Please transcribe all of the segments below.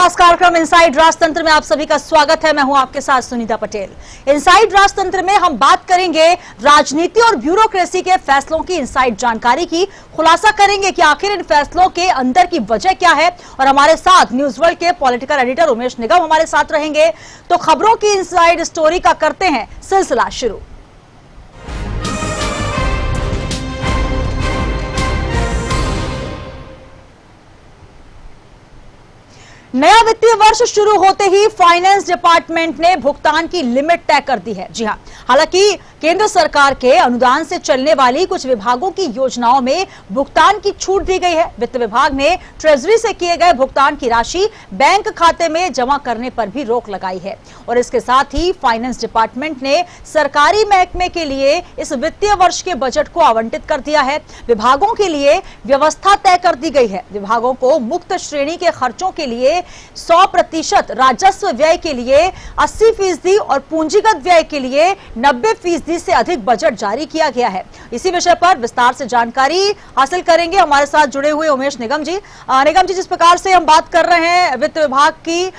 खास कार्यक्रम इनसाइड राजतंत्र में आप सभी का स्वागत है। मैं हूं आपके साथ सुनीता पटेल। इनसाइड राजतंत्र में हम बात करेंगे राजनीति और ब्यूरोक्रेसी के फैसलों की इनसाइड जानकारी की, खुलासा करेंगे कि आखिर इन फैसलों के अंदर की वजह क्या है। और हमारे साथ न्यूज वर्ल्ड के पॉलिटिकल एडिटर उमेश निगम हमारे साथ रहेंगे। तो खबरों की इनसाइड स्टोरी का करते हैं सिलसिला शुरू। नया वित्तीय वर्ष शुरू होते ही फाइनेंस डिपार्टमेंट ने भुगतान की लिमिट तय कर दी है। जी हां, हालांकि केंद्र सरकार के अनुदान से चलने वाली कुछ विभागों की योजनाओं में भुगतान की छूट दी गई है। वित्त विभाग ने ट्रेजरी से किए गए भुगतान की राशि बैंक खाते में जमा करने पर भी रोक लगाई है। और इसके साथ ही फाइनेंस डिपार्टमेंट ने सरकारी महकमे के लिए इस वित्तीय वर्ष के बजट को आवंटित कर दिया है। विभागों के लिए व्यवस्था तय कर दी गई है। विभागों को मुक्त श्रेणी के खर्चों के लिए 100%, राजस्व व्यय के लिए 80% और पूंजीगत व्यय के लिए 90% से अधिक बजट जारी किया गया है। इसी विषय पर विस्तार से जानकारी हासिल करेंगे हमारे साथ जुड़े हुए उमेश निगम जी। निगम जी, जिस प्रकार से हम बात कर रहे हैं वित्त विभाग की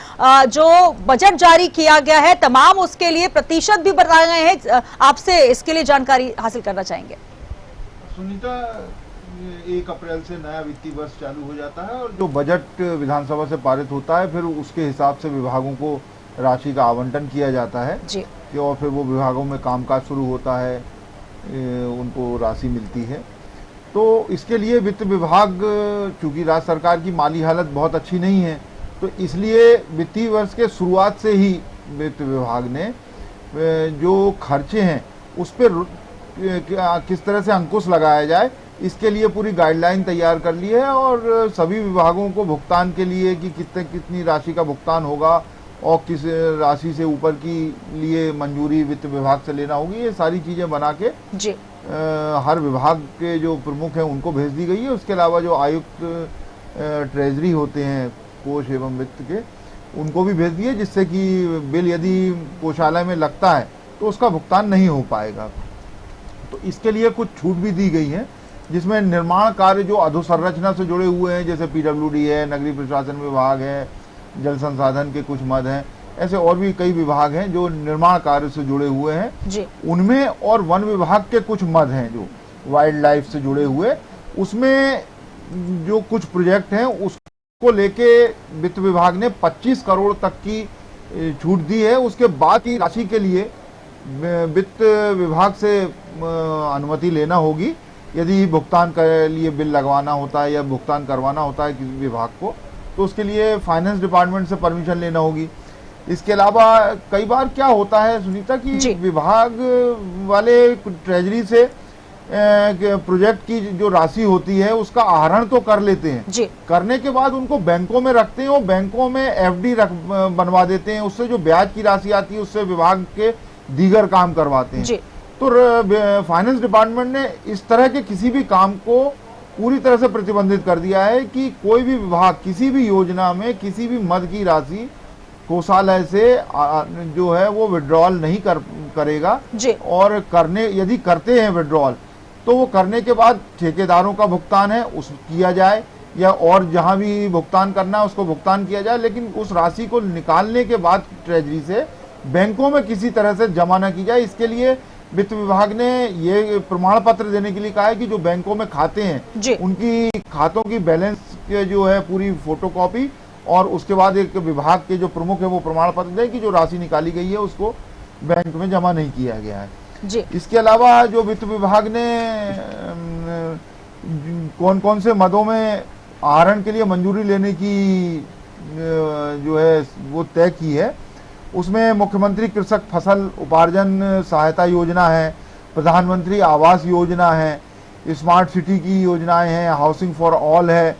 जो बजट जारी किया गया है, तमाम उसके लिए प्रतिशत भी बताए गए हैं, आपसे इसके लिए जानकारी हासिल करना चाहेंगे। सुनीता, 1 अप्रैल से नया वित्तीय वर्ष चालू हो जाता है और जो बजट विधानसभा से पारित होता है फिर उसके हिसाब से विभागों को राशि का आवंटन किया जाता है जी। और फिर वो विभागों में कामकाज शुरू होता है, उनको राशि मिलती है। तो इसके लिए वित्त विभाग, चूंकि राज्य सरकार की माली हालत बहुत अच्छी नहीं है, तो इसलिए वित्तीय वर्ष के शुरुआत से ही वित्त विभाग ने जो खर्चे हैं उस पर किस तरह से अंकुश लगाया जाए, इसके लिए पूरी गाइडलाइन तैयार कर ली है। और सभी विभागों को भुगतान के लिए कि कितनी राशि का भुगतान होगा और किस राशि से ऊपर की लिए मंजूरी वित्त विभाग से लेना होगी, ये सारी चीजें बना के जी हर विभाग के जो प्रमुख हैं उनको भेज दी गई है। उसके अलावा जो आयुक्त ट्रेजरी होते हैं कोष एवं वित्त के, उनको भी भेज दिए, जिससे कि बिल यदि कोषालय में लगता है तो उसका भुगतान नहीं हो पाएगा। तो इसके लिए कुछ छूट भी दी गई है, जिसमें निर्माण कार्य जो अधोसंरचना से जुड़े हुए हैं, जैसे पीडब्ल्यूडी है, नगरीय प्रशासन विभाग है, जल संसाधन के कुछ मद हैं, ऐसे और भी कई विभाग हैं जो निर्माण कार्य से जुड़े हुए हैं उनमें, और वन विभाग के कुछ मद हैं जो वाइल्ड लाइफ से जुड़े हुए, उसमें जो कुछ प्रोजेक्ट हैं उसको लेके वित्त विभाग ने 25 करोड़ तक की छूट दी है। उसके बाद की राशि के लिए वित्त विभाग से अनुमति लेना होगी। यदि भुगतान के लिए बिल लगवाना होता है या भुगतान करवाना होता है किसी विभाग को, तो उसके लिए फाइनेंस डिपार्टमेंट से परमिशन लेना होगी। इसके अलावा कई बार क्या होता है सुनीता कि विभाग वाले ट्रेजरी से प्रोजेक्ट की जो राशि होती है उसका आहरण तो कर लेते हैं, करने के बाद उनको बैंकों में रखते हैं और बैंकों में एफडी बनवा देते हैं। उससे जो ब्याज की राशि आती है उससे विभाग के दीगर काम करवाते हैं। तो फाइनेंस डिपार्टमेंट ने इस तरह के किसी भी काम को पूरी तरह से प्रतिबंधित कर दिया है कि कोई भी विभाग किसी भी योजना में किसी भी मद की राशि कोषालय से जो है वो विड्रॉल नहीं करेगा। और यदि करते हैं विड्रॉल तो वो करने के बाद ठेकेदारों का भुगतान है उस किया जाए, या और जहां भी भुगतान करना है उसको भुगतान किया जाए, लेकिन उस राशि को निकालने के बाद ट्रेजरी से बैंकों में किसी तरह से जमा न की जाए। इसके लिए वित्त विभाग ने ये प्रमाण पत्र देने के लिए कहा है कि जो बैंकों में खाते हैं उनकी खातों की बैलेंस के जो है पूरी फोटोकॉपी, और उसके बाद एक विभाग के जो प्रमुख है वो प्रमाण पत्र दें कि जो राशि निकाली गई है उसको बैंक में जमा नहीं किया गया है जी। इसके अलावा जो वित्त विभाग ने कौन कौन से मदों में आहरण के लिए मंजूरी लेने की जो है वो तय की है, उसमें मुख्यमंत्री कृषक फसल उपार्जन सहायता योजना है, प्रधानमंत्री आवास योजना है, स्मार्ट सिटी की योजनाएं हैं, हाउसिंग फॉर ऑल है।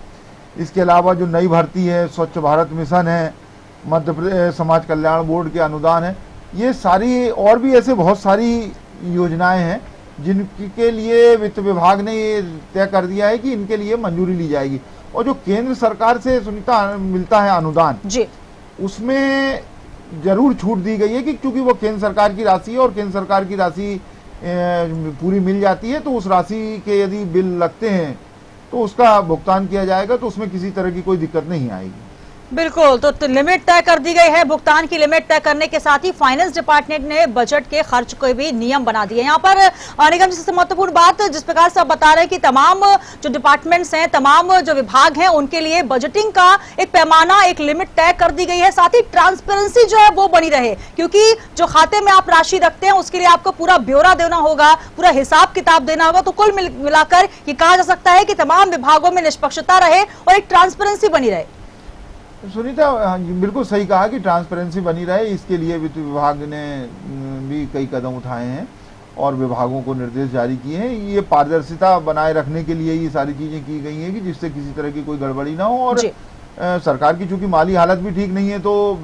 इसके अलावा जो नई भर्ती है, स्वच्छ भारत मिशन है, मध्य प्रदेश समाज कल्याण बोर्ड के अनुदान है, ये सारी और भी ऐसे बहुत सारी योजनाएं हैं जिनके लिए वित्त विभाग ने ये तय कर दिया है कि इनके लिए मंजूरी ली जाएगी। और जो केंद्र सरकार से सुनीता मिलता है अनुदान जी, उसमें जरूर छूट दी गई है कि क्योंकि वो केंद्र सरकार की राशि है और केंद्र सरकार की राशि पूरी मिल जाती है, तो उस राशि के यदि बिल लगते हैं तो उसका भुगतान किया जाएगा, तो उसमें किसी तरह की कोई दिक्कत नहीं आएगी। बिल्कुल, तो लिमिट तय कर दी गई है। भुगतान की लिमिट तय करने के साथ ही फाइनेंस डिपार्टमेंट ने बजट के खर्च के भी नियम बना दिए। यहाँ पर निगम जी सबसे महत्वपूर्ण बात, जिस प्रकार से आप बता रहे हैं कि तमाम जो डिपार्टमेंट्स हैं, तमाम जो विभाग हैं, उनके लिए बजटिंग का एक पैमाना, एक लिमिट तय कर दी गई है। साथ ही ट्रांसपेरेंसी जो है वो बनी रहे, क्योंकि जो खाते में आप राशि रखते हैं उसके लिए आपको पूरा ब्यौरा देना होगा, पूरा हिसाब किताब देना होगा। तो कुल मिलाकर ये कहा जा सकता है कि तमाम विभागों में निष्पक्षता रहे और एक ट्रांसपेरेंसी बनी रहे। सुनीता, बिल्कुल सही कहा कि ट्रांसपेरेंसी बनी रहे, इसके लिए वित्त विभाग ने भी कई कदम उठाए हैं और विभागों को निर्देश जारी किए हैं। ये पारदर्शिता बनाए रखने के लिए ये सारी चीजें की गई हैं कि जिससे किसी तरह की कोई गड़बड़ी ना हो। और सरकार की चूंकि माली हालत भी ठीक नहीं है, तो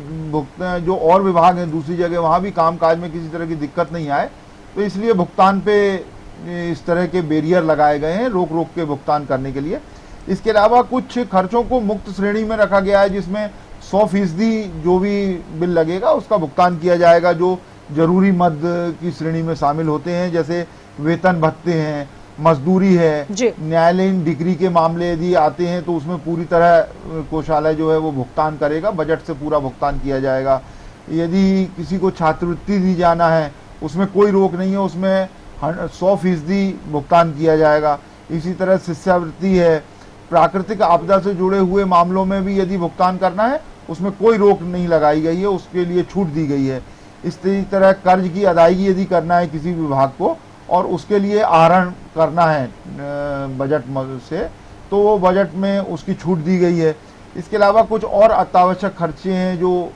जो और विभाग हैं दूसरी जगह, वहां भी कामकाज में किसी तरह की दिक्कत नहीं आए, तो इसलिए भुगतान पे इस तरह के बैरियर लगाए गए हैं रोक रोक के भुगतान करने के लिए। इसके अलावा कुछ खर्चों को मुक्त श्रेणी में रखा गया है, जिसमें 100% जो भी बिल लगेगा उसका भुगतान किया जाएगा, जो जरूरी मद की श्रेणी में शामिल होते हैं, जैसे वेतन भत्ते हैं, मजदूरी है, न्यायालयीन डिग्री के मामले यदि आते हैं तो उसमें पूरी तरह कोषालय जो है वो भुगतान करेगा, बजट से पूरा भुगतान किया जाएगा। यदि किसी को छात्रवृत्ति दी जाना है उसमें कोई रोक नहीं है, उसमें 100% भुगतान किया जाएगा। इसी तरह शिष्यवृत्ति है, प्राकृतिक आपदा से जुड़े हुए मामलों में भी यदि भुगतान करना है उसमें कोई रोक नहीं लगाई गई है, उसके लिए छूट दी गई है। इसी तरह कर्ज की अदायगी यदि करना है किसी विभाग को और उसके लिए आहरण करना है बजट से, तो वो बजट में उसकी छूट दी गई है। इसके अलावा कुछ और अत्यावश्यक खर्चे हैं जो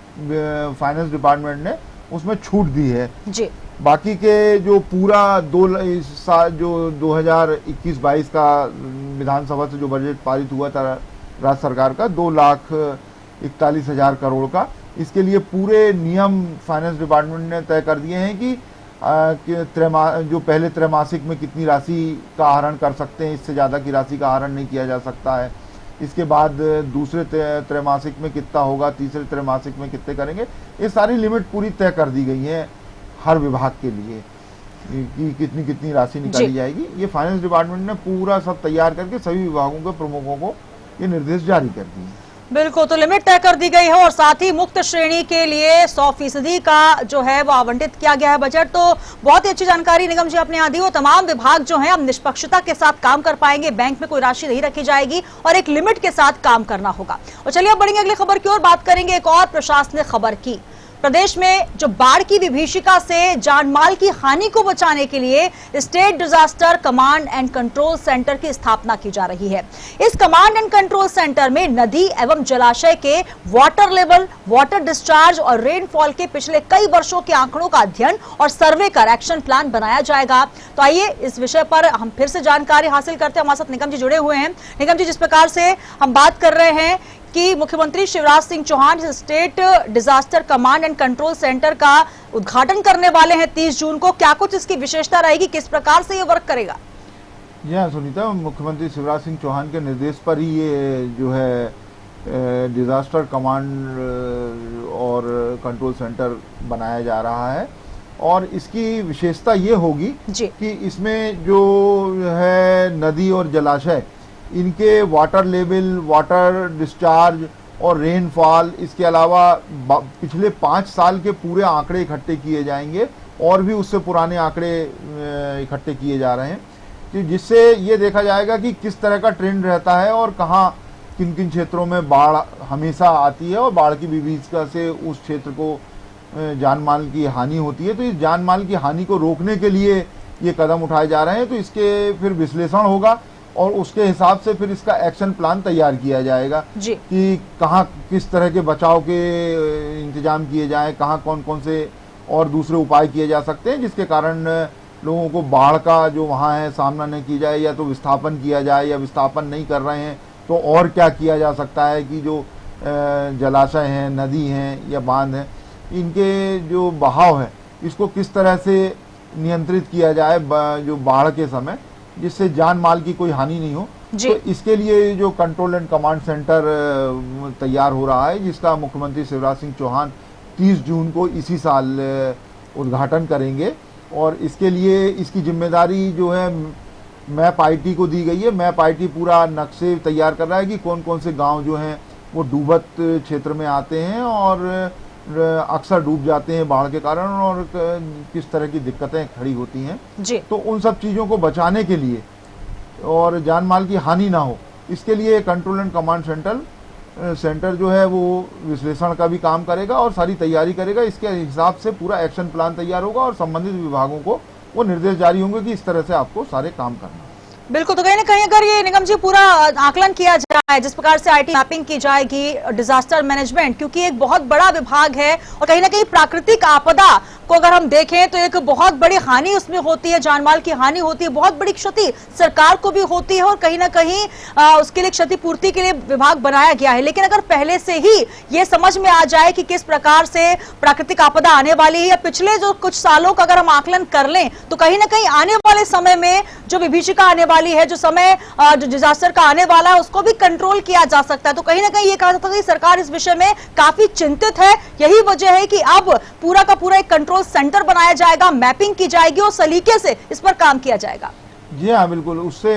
फाइनेंस डिपार्टमेंट ने उसमें छूट दी है जी। बाकी के जो पूरा जो 2021-22 का विधानसभा से जो बजट पारित हुआ था राज्य सरकार का 2,41,000 करोड़ का, इसके लिए पूरे नियम फाइनेंस डिपार्टमेंट ने तय कर दिए हैं कि जो पहले त्रैमासिक में कितनी राशि का आहरण कर सकते हैं, इससे ज़्यादा की राशि का आहरण नहीं किया जा सकता है। इसके बाद दूसरे त्रैमासिक में कितना होगा, तीसरे त्रैमासिक में कितने करेंगे, ये सारी लिमिट पूरी तय कर दी गई है हर विभाग के लिए कि कितनी कितनी राशि निकाली जाएगी। ये फाइनेंस डिपार्टमेंट ने पूरा सब तैयार करके सभी विभागों के प्रमुखों को ये निर्देश जारी कर दिए। बिल्कुल, तो लिमिट तय कर दी गई है और साथ ही मुक्त श्रेणी के लिए 100% का जो है वो आवंटित किया गया है बजट। तो बहुत ही अच्छी जानकारी निगम जी आपने यहाँ दी। वो तमाम विभाग जो हैं अब निष्पक्षता के साथ काम कर पाएंगे, बैंक में कोई राशि नहीं रखी जाएगी और एक लिमिट के साथ काम करना होगा। और चलिए अब बढ़ेंगे अगली खबर की ओर, बात करेंगे एक और प्रशासनिक खबर की। प्रदेश में जो बाढ़ की विभीषिका से जानमाल की हानि को बचाने के लिए state disaster command and control centre की स्थापना की जा रही है। इस कमांड एंड कंट्रोल सेंटर में नदी एवं जलाशय के वाटर लेवल, वाटर डिस्चार्ज और रेनफॉल के पिछले कई वर्षों के आंकड़ों का अध्ययन और सर्वे कर एक्शन प्लान बनाया जाएगा। तो आइए इस विषय पर हम फिर से जानकारी हासिल करते हैं। हमारे साथ निगम जी जुड़े हुए हैं। निगम जी, जिस प्रकार से हम बात कर रहे हैं कि मुख्यमंत्री Shivraj Singh Chouhan state disaster command and control centre का उद्घाटन करने वाले हैं 30 जून को, क्या कुछ इसकी विशेषता रहेगी, किस प्रकार से ये वर्क करेगा? जी हाँ सुनीता, मुख्यमंत्री शिवराज सिंह चौहान के निर्देश पर ही ये जो है डिजास्टर कमांड और कंट्रोल सेंटर बनाया जा रहा है। और इसकी विशेषता ये होगी कि इसमें जो है नदी और जलाशय, इनके वाटर लेवल, वाटर डिस्चार्ज और रेनफॉल, इसके अलावा पिछले 5 साल के पूरे आंकड़े इकट्ठे किए जाएंगे और भी उससे पुराने आंकड़े इकट्ठे किए जा रहे हैं, कि जिससे ये देखा जाएगा कि किस तरह का ट्रेंड रहता है और कहाँ किन किन क्षेत्रों में बाढ़ हमेशा आती है और बाढ़ की विभीषिका से उस क्षेत्र को जान माल की हानि होती है। तो इस जान माल की हानि को रोकने के लिए ये कदम उठाए जा रहे हैं। तो इसके फिर विश्लेषण होगा और उसके हिसाब से फिर इसका एक्शन प्लान तैयार किया जाएगा कि कहाँ किस तरह के बचाव के इंतजाम किए जाएं, कहाँ कौन कौन से और दूसरे उपाय किए जा सकते हैं जिसके कारण लोगों को बाढ़ का जो वहाँ है सामना नहीं किया जाए, या तो विस्थापन किया जाए, या विस्थापन नहीं कर रहे हैं तो और क्या किया जा सकता है कि जो जलाशय हैं, नदी हैं या बांध हैं, इनके जो बहाव है इसको किस तरह से नियंत्रित किया जाए जो बाढ़ के समय, जिससे जान माल की कोई हानि नहीं हो। तो इसके लिए जो कंट्रोल एंड कमांड सेंटर तैयार हो रहा है, जिसका मुख्यमंत्री शिवराज सिंह चौहान 30 जून को इसी साल उद्घाटन करेंगे। और इसके लिए इसकी जिम्मेदारी जो है मैप आईटी को दी गई है। मैप आईटी पूरा नक्शे तैयार कर रहा है कि कौन कौन से गांव जो हैं वो डूबत क्षेत्र में आते हैं और अक्सर डूब जाते हैं बाढ़ के कारण, और किस तरह की दिक्कतें खड़ी होती हैं जी। तो उन सब चीज़ों को बचाने के लिए और जान माल की हानि ना हो, इसके लिए कंट्रोल एंड कमांड सेंटर जो है वो विश्लेषण का भी काम करेगा और सारी तैयारी करेगा। इसके हिसाब से पूरा एक्शन प्लान तैयार होगा और संबंधित विभागों को वो निर्देश जारी होंगे कि इस तरह से आपको सारे काम करना है। बिल्कुल, तो कहीं ना कहीं अगर ये निगम जी पूरा आकलन किया जाए, जिस प्रकार से आईटी मैपिंग की जाएगी, डिजास्टर मैनेजमेंट, क्योंकि एक बहुत बड़ा विभाग है और कहीं ना कहीं प्राकृतिक आपदा को अगर हम देखें तो एक बहुत बड़ी हानि उसमें होती है, जानमाल की हानि होती है, बहुत बड़ी क्षति सरकार को भी होती है और कहीं ना कहीं उसके लिए क्षतिपूर्ति के लिए विभाग बनाया गया है। लेकिन अगर पहले से ही ये समझ में आ जाए कि किस प्रकार से प्राकृतिक आपदा आने वाली है, या पिछले जो कुछ सालों का अगर हम आकलन कर लें तो कहीं ना कहीं आने वाले समय में जो विभीषिका आने वाली है, जो समय जो डिजास्टर का आने वाला है, उसको भी कंट्रोल किया जा सकता है। तो कहीं ना कहीं ये कहा जाता है कि सरकार इस विषय में काफी चिंतित है। यही वजह है कि अब पूरा का पूरा एक कंट्रोल सेंटर बनाया जाएगा, मैपिंग की जाएगी और सलीके से इस पर काम किया जाएगा। जी हाँ, बिल्कुल। उससे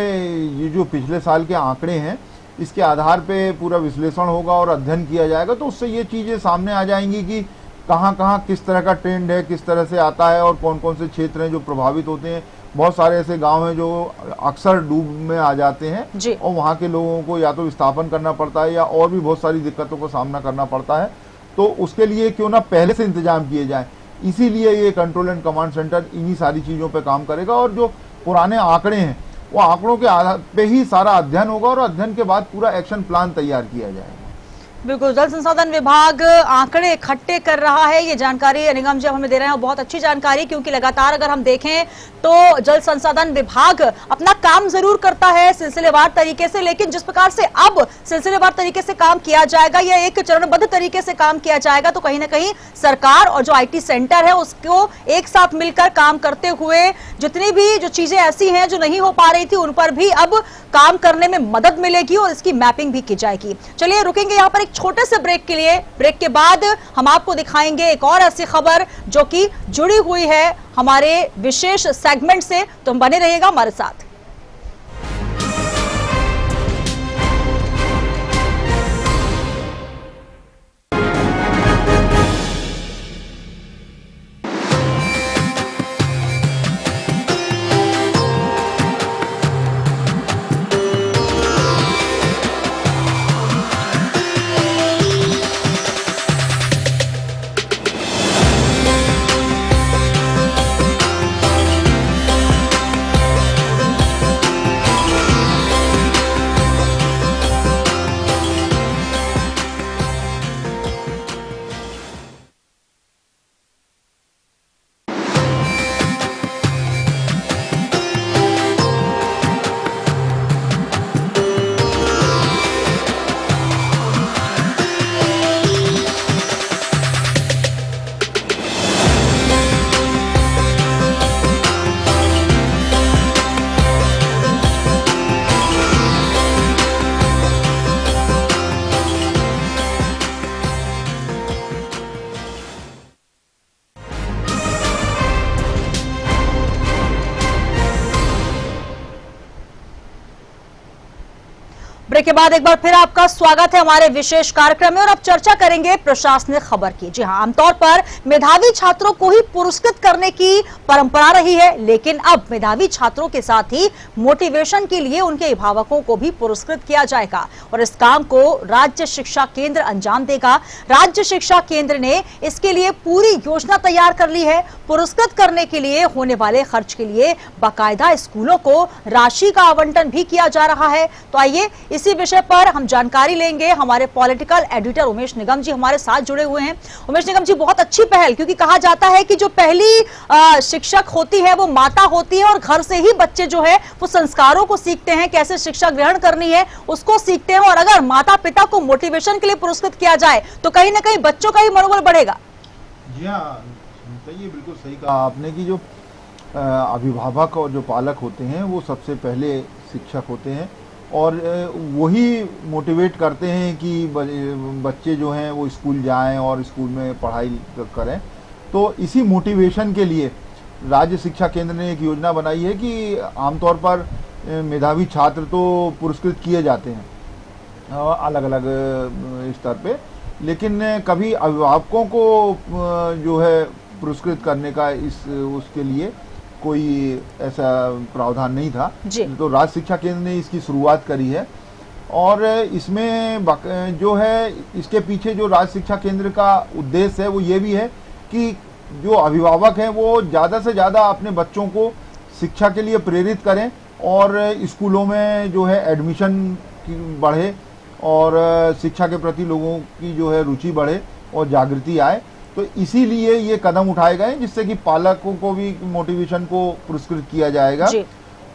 ये जो पिछले साल के आंकड़े हैं, इसके आधार पे पूरा विश्लेषण होगा और अध्ययन किया जाएगा, तो उससे ये चीजें सामने आ जाएंगी कि कहाँ कहाँ किस तरह का ट्रेंड है, किस तरह से आता है और कौन कौन से क्षेत्र हैं जो प्रभावित होते हैं। बहुत सारे ऐसे गांव हैं जो अक्सर डूब में आ जाते हैं और वहाँ के लोगों को या तो विस्थापन करना पड़ता है या और भी बहुत सारी दिक्कतों का सामना करना पड़ता है। तो उसके लिए क्यों ना पहले से इंतजाम किए जाए, इसीलिए ये कंट्रोल एंड कमांड सेंटर इन्हीं सारी चीज़ों पे काम करेगा। और जो पुराने आंकड़े हैं वो आंकड़ों के आधार पे ही सारा अध्ययन होगा और अध्ययन के बाद पूरा एक्शन प्लान तैयार किया जाएगा। बिल्कुल, जल संसाधन विभाग आंकड़े इकट्ठे कर रहा है, ये जानकारी निगम जी हमें दे रहे हैं, बहुत अच्छी जानकारी, क्योंकि लगातार अगर हम देखें तो जल संसाधन विभाग अपना काम जरूर करता है सिलसिलेवार तरीके से, लेकिन जिस प्रकार से अब सिलसिलेवार तरीके से काम किया जाएगा या एक चरणबद्ध तरीके से काम किया जाएगा, तो कहीं ना कहीं सरकार और जो आईटी सेंटर है उसको एक साथ मिलकर काम करते हुए जितनी भी जो चीजें ऐसी हैं जो नहीं हो पा रही थी उन पर भी अब काम करने में मदद मिलेगी और इसकी मैपिंग भी की जाएगी। चलिए रुकेंगे यहाँ पर एक छोटे से ब्रेक के लिए। ब्रेक के बाद हम आपको दिखाएंगे एक और ऐसी खबर जो कि जुड़ी हुई है हमारे विशेष सेगमेंट से, तो बने रहिएगा हमारे साथ। ब्रेक के बाद एक बार फिर आपका स्वागत है हमारे विशेष कार्यक्रम में, और अब चर्चा करेंगे प्रशासनिक खबर की। जी हां, आमतौर पर मेधावी छात्रों को ही पुरस्कृत करने की परंपरा रही है, लेकिन अब मेधावी छात्रों के साथ ही मोटिवेशन के लिए उनके अभिभावकों को भी पुरस्कृत किया जाएगा और इस काम को राज्य शिक्षा केंद्र अंजाम देगा। राज्य शिक्षा केंद्र ने इसके लिए पूरी योजना तैयार कर ली है। पुरस्कृत करने के लिए होने वाले खर्च के लिए बाकायदा स्कूलों को राशि का आवंटन भी किया जा रहा है। तो आइए इसी विषय पर हम जानकारी लेंगे। हमारे पॉलिटिकल एडिटर उमेश निगम जी हमारे साथ जुड़े हुए हैं। उमेश निगम जी, बहुत अच्छी पहल, क्योंकि कहा जाता है कि जो पहली शिक्षक होती है वो माता होती है और घर से ही बच्चे जो है वो संस्कारों को सीखते हैं, कैसे शिक्षा ग्रहण करनी है उसको सीखते हैं। और अगर माता पिता को मोटिवेशन के लिए पुरस्कृत किया जाए तो कहीं ना कहीं बच्चों का ही मनोबल बढ़ेगा। जी हाँ, ये बिल्कुल सही कहा आपने कि जो अभिभावक और जो पालक होते हैं वो सबसे पहले शिक्षक होते हैं और वही मोटिवेट करते हैं कि बच्चे जो हैं वो स्कूल जाएं और स्कूल में पढ़ाई करें। तो इसी मोटिवेशन के लिए राज्य शिक्षा केंद्र ने एक योजना बनाई है कि आमतौर पर मेधावी छात्र तो पुरस्कृत किए जाते हैं अलग अलग स्तर पे, लेकिन कभी अभिभावकों को जो है पुरस्कृत करने का उसके लिए कोई ऐसा प्रावधान नहीं था। तो राज्य शिक्षा केंद्र ने इसकी शुरुआत करी है और इसमें जो है इसके पीछे जो राज्य शिक्षा केंद्र का उद्देश्य है वो ये भी है कि जो अभिभावक हैं वो ज़्यादा से ज़्यादा अपने बच्चों को शिक्षा के लिए प्रेरित करें और स्कूलों में जो है एडमिशन बढ़े और शिक्षा के प्रति लोगों की जो है रुचि बढ़े और जागृति आए। तो इसीलिए ये कदम उठाए गए जिससे कि पालकों को भी मोटिवेशन को पुरस्कृत किया जाएगा।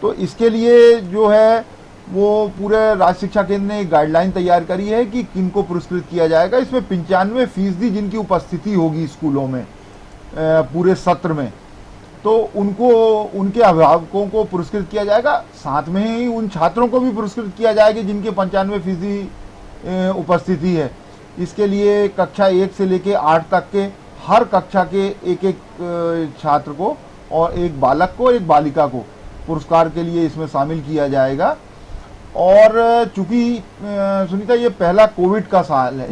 तो इसके लिए जो है वो पूरे राज्य शिक्षा केंद्र ने एक गाइडलाइन तैयार करी है कि किनको पुरस्कृत किया जाएगा। इसमें 95% जिनकी उपस्थिति होगी स्कूलों में पूरे सत्र में, तो उनको उनके अभिभावकों को पुरस्कृत किया जाएगा। साथ में ही उन छात्रों को भी पुरस्कृत किया जाएगा जिनके 95% उपस्थिति है। इसके लिए कक्षा 1 से लेके 8 तक के हर कक्षा के एक छात्र को और एक बालक को एक बालिका को पुरस्कार के लिए इसमें शामिल किया जाएगा। और चूंकि सुनीता ये पहला कोविड का साल है,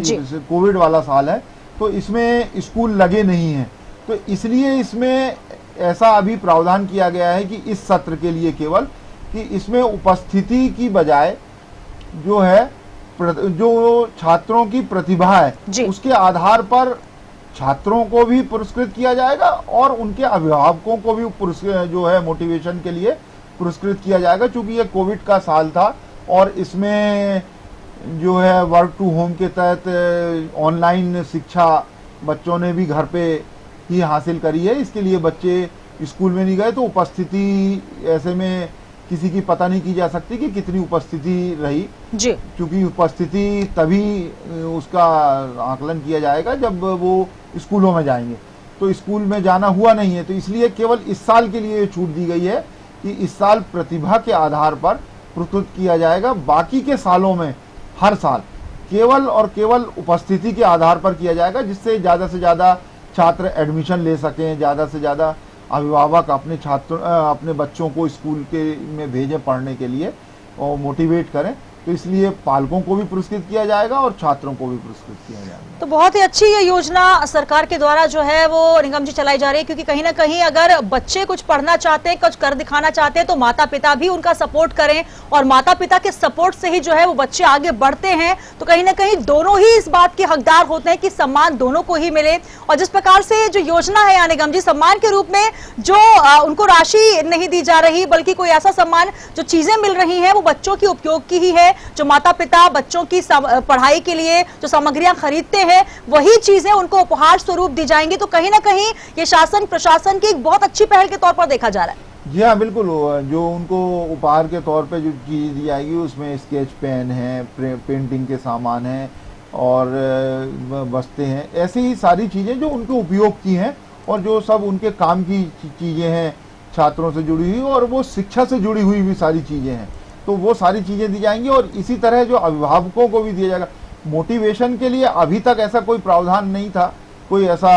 कोविड वाला साल है, तो इसमें स्कूल लगे नहीं हैं, तो इसलिए इसमें ऐसा अभी प्रावधान किया गया है कि इस सत्र के लिए केवल कि इसमें उपस्थिति की बजाय जो है जो छात्रों की प्रतिभा है उसके आधार पर छात्रों को भी पुरस्कृत किया जाएगा और उनके अभिभावकों को भी जो है मोटिवेशन के लिए पुरस्कृत किया जाएगा। चूंकि ये कोविड का साल था और इसमें जो है वर्क टू होम के तहत ऑनलाइन शिक्षा बच्चों ने भी घर पे ही हासिल करी है। इसके लिए बच्चे स्कूल में नहीं गए, तो उपस्थिति ऐसे में किसी की पता नहीं की जा सकती कि कितनी उपस्थिति रही, क्योंकि उपस्थिति तभी उसका आकलन किया जाएगा जब वो स्कूलों में जाएंगे। तो स्कूल में जाना हुआ नहीं है, तो इसलिए केवल इस साल के लिए छूट दी गई है कि इस साल प्रतिभा के आधार पर पुरस्कृत किया जाएगा। बाकी के सालों में हर साल केवल और केवल उपस्थिति के आधार पर किया जाएगा, जिससे ज़्यादा से ज़्यादा छात्र एडमिशन ले सकें, ज़्यादा से ज़्यादा अभिभावक अपने बच्चों को स्कूल में भेजें पढ़ने के लिए और मोटिवेट करें। तो इसलिए पालकों को भी पुरस्कृत किया जाएगा और छात्रों को भी पुरस्कृत किया जाएगा। तो बहुत ही अच्छी ये योजना सरकार के द्वारा जो है वो निगम जी चलाई जा रही है, क्योंकि कहीं ना कहीं अगर बच्चे कुछ पढ़ना चाहते हैं, कुछ कर दिखाना चाहते हैं, तो माता पिता भी उनका सपोर्ट करें और माता पिता के सपोर्ट से ही जो है वो बच्चे आगे बढ़ते हैं। तो कहीं ना कहीं दोनों ही इस बात के हकदार होते हैं कि सम्मान दोनों को ही मिले। और जिस प्रकार से जो योजना है यहाँ निगम जी, सम्मान के रूप में जो उनको राशि नहीं दी जा रही, बल्कि कोई ऐसा सम्मान जो चीजें मिल रही है वो बच्चों की उपयोग की ही है। जो माता पिता बच्चों की पढ़ाई के लिए जो सामग्रियां खरीदते हैं वही चीजें उनको उपहार स्वरूप दी जाएंगी। तो कहीं ना कहीं ये शासन प्रशासन की एक बहुत अच्छी पहल के तौर पर देखा जा रहा है। जी हाँ, बिल्कुल। जो उनको उपहार के तौर पे जो चीज दी जाएगी उसमें स्केच पेन है, पेंटिंग के सामान है और बस्ते हैं, ऐसी ही सारी चीजें जो उनके उपयोग की हैं और जो सब उनके काम की चीजें हैं, छात्रों से जुड़ी हुई और वो शिक्षा से जुड़ी हुई भी सारी चीजें हैं, तो वो सारी चीजें दी जाएंगी। और इसी तरह जो अभिभावकों को भी दिया जाएगा। मोटिवेशन के लिए अभी तक ऐसा कोई प्रावधान नहीं था, कोई ऐसा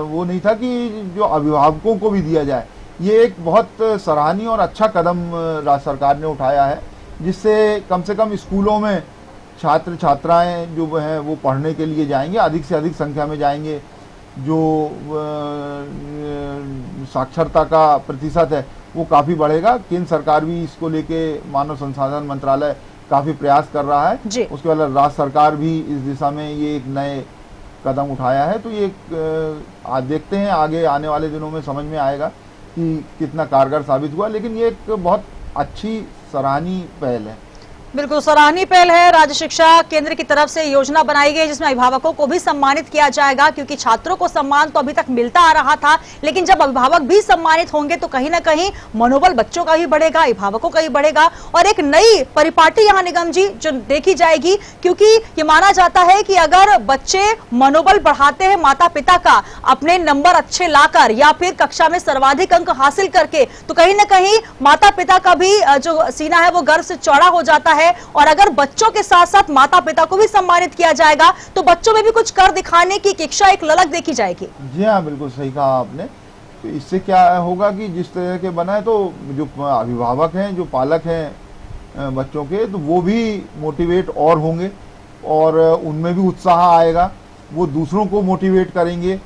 वो नहीं था कि जो अभिभावकों को भी दिया जाए। ये एक बहुत सराहनीय और अच्छा कदम राज्य सरकार ने उठाया है, जिससे कम से कम स्कूलों में छात्र छात्राएं जो हैं वो पढ़ने के लिए जाएंगे, अधिक से अधिक संख्या में जाएंगे। जो साक्षरता का प्रतिशत है वो काफ़ी बढ़ेगा। केंद्र सरकार भी इसको लेके मानव संसाधन मंत्रालय काफ़ी प्रयास कर रहा है। उसके बाद राज्य सरकार भी इस दिशा में ये एक नए कदम उठाया है। तो ये देखते हैं आगे आने वाले दिनों में समझ में आएगा कि कितना कारगर साबित हुआ, लेकिन ये एक बहुत अच्छी सराहनीय पहल है। बिल्कुल सराहनीय पहल है। राज्य शिक्षा केंद्र की तरफ से योजना बनाई गई जिसमें अभिभावकों को भी सम्मानित किया जाएगा, क्योंकि छात्रों को सम्मान तो अभी तक मिलता आ रहा था, लेकिन जब अभिभावक भी सम्मानित होंगे तो कहीं ना कहीं मनोबल बच्चों का भी बढ़ेगा, अभिभावकों का भी बढ़ेगा और एक नई परिपाटी यहाँ निगम जी जो देखी जाएगी। क्योंकि ये माना जाता है कि अगर बच्चे मनोबल बढ़ाते हैं माता पिता का, अपने नंबर अच्छे लाकर या फिर कक्षा में सर्वाधिक अंक हासिल करके, तो कहीं ना कहीं माता पिता का भी जो सीना है वो गर्व से चौड़ा हो जाता है। और अगर बच्चों के साथ साथ माता पिता को भी सम्मानित किया जाएगा तो बच्चों में भी कुछ कर दिखाने की इच्छा, एक ललक देखी जाएगी। जी हाँ, बिल्कुल सही कहा आपने। तो इससे क्या होगा कि जिस तरह के बनाए तो जो अभिभावक हैं, जो पालक हैं बच्चों के, तो वो भी मोटिवेट और होंगे और उनमें भी उत्साह आएगा, वो दूसरों को मोटिवेट करेंगे।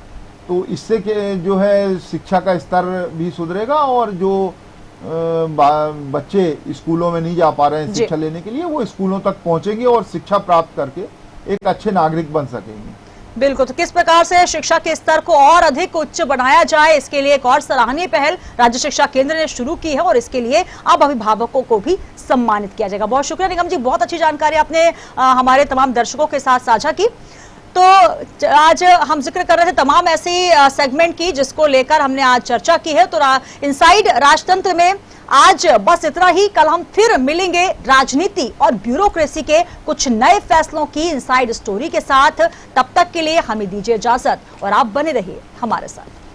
तो इससे जो है शिक्षा का स्तर भी सुधरेगा और जो बच्चे स्कूलों में नहीं जा पा रहे हैं शिक्षा लेने के लिए, वो स्कूलों तक पहुंचेंगे और शिक्षा प्राप्त करके एक अच्छे नागरिक बन सकेंगे। बिल्कुल। तो किस प्रकार से शिक्षा के स्तर को और अधिक उच्च बनाया जाए, इसके लिए एक और सराहनीय पहल राज्य शिक्षा केंद्र ने शुरू की है और इसके लिए अब अभिभावकों को भी सम्मानित किया जाएगा। बहुत शुक्रिया निगम जी, बहुत अच्छी जानकारी आपने हमारे तमाम दर्शकों के साथ साझा की। तो आज हम जिक्र कर रहे थे तमाम ऐसी सेगमेंट की जिसको लेकर हमने आज चर्चा की है। तो इनसाइड राजतंत्र में आज बस इतना ही। कल हम फिर मिलेंगे राजनीति और ब्यूरोक्रेसी के कुछ नए फैसलों की इनसाइड स्टोरी के साथ। तब तक के लिए हमें दीजिए इजाजत और आप बने रहिए हमारे साथ।